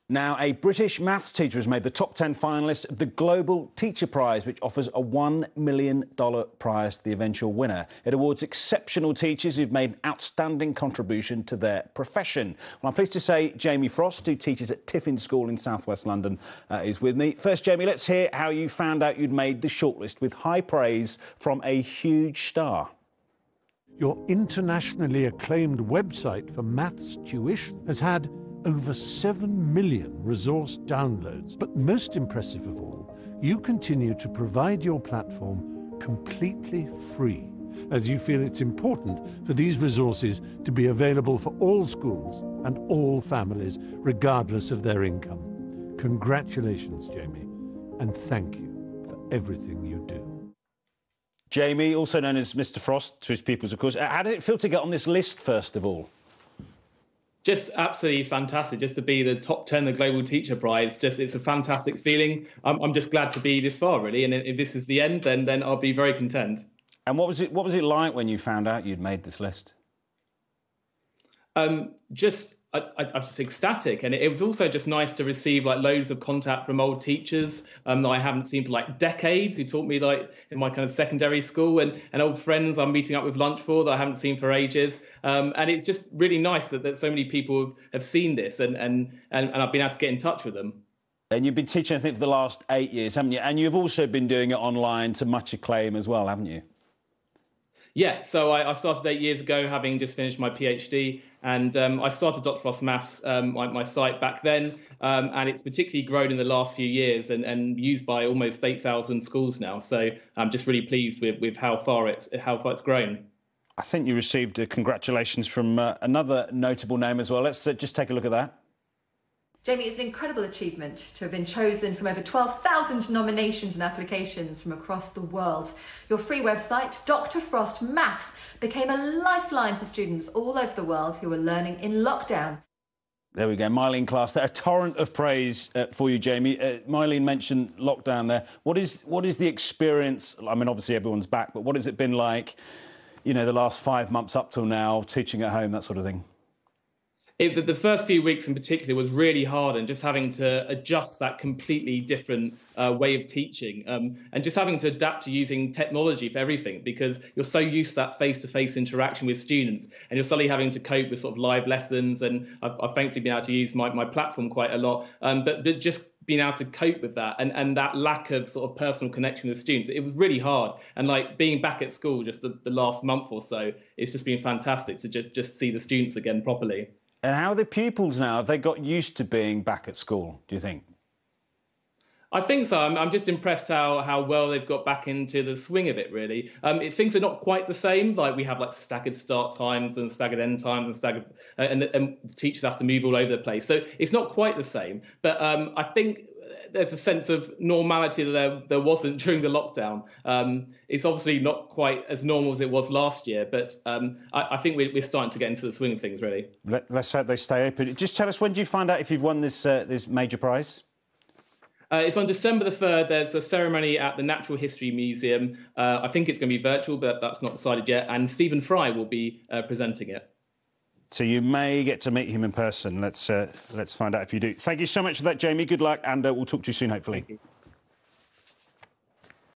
Now, a British maths teacher has made the top 10 finalists of the Global Teacher Prize, which offers a $1 million prize to the eventual winner. It awards exceptional teachers who've made an outstanding contribution to their profession. Well, I'm pleased to say Jamie Frost, who teaches at Tiffin School in South West London, is with me. First, Jamie, let's hear how you found out you'd made the shortlist with high praise from a huge star. Your internationally acclaimed website for maths tuition has had over 7 million resource downloads. But most impressive of all, you continue to provide your platform completely free, as you feel it's important for these resources to be available for all schools and all families, regardless of their income. Congratulations, Jamie, and thank you for everything you do. Jamie, also known as Mr. Frost to his pupils, of course. How did it feel to get on this list, first of all? Just absolutely fantastic, just to be the top 10 of the Global Teacher Prize. It's a fantastic feeling. I'm just glad to be this far, really. And if this is the end, then I'll be very content. And what was it like when you found out you'd made this list? I was just ecstatic, and it was also just nice to receive like loads of contact from old teachers that I haven't seen for like decades, who taught me like in my kind of secondary school, and old friends I'm meeting up with lunch for that I haven't seen for ages. And it's just really nice that so many people have seen this, and I've been able to get in touch with them. And you've been teaching, I think, for the last 8 years, haven't you? And you've also been doing it online to much acclaim as well, haven't you? Yeah, so I started 8 years ago, having just finished my PhD, and I started Dr. Frost Maths, my site back then, and it's particularly grown in the last few years and used by almost 8,000 schools now. So I'm just really pleased with how far it's grown. I think you received congratulations from another notable name as well. Let's just take a look at that. Jamie, it's an incredible achievement to have been chosen from over 12,000 nominations and applications from across the world. Your free website, Dr. Frost Maths, became a lifeline for students all over the world who are learning in lockdown. There we go, Mylene Class. A torrent of praise for you, Jamie. Mylene mentioned lockdown there. What is the experience? I mean, obviously everyone's back, but what has it been like, you know, the last 5 months up till now, teaching at home, that sort of thing? The first few weeks in particular was really hard, and just having to adjust that completely different way of teaching, and just having to adapt to using technology for everything, because you're so used to that face-to-face interaction with students, and you're suddenly having to cope with sort of live lessons. And I've thankfully been able to use my platform quite a lot, but just being able to cope with that and that lack of sort of personal connection with students, it was really hard. And like being back at school just the last month or so, it's just been fantastic to just see the students again properly. And how are the pupils now? Have they got used to being back at school, do you think? I think so. I'm just impressed how well they've got back into the swing of it, really. Things are not quite the same. Like we have like staggered start times and staggered end times and staggered, and teachers have to move all over the place. So it's not quite the same. But I think there's a sense of normality that there wasn't during the lockdown. It's obviously not quite as normal as it was last year, but I think we're starting to get into the swing of things, really. Let's hope they stay open. Just tell us, when do you find out if you've won this major prize? It's on December the 3rd. There's a ceremony at the Natural History Museum. I think it's going to be virtual, but that's not decided yet. And Stephen Fry will be presenting it. So you may get to meet him in person. Let's find out if you do. Thank you so much for that, Jamie. Good luck, and we'll talk to you soon, hopefully.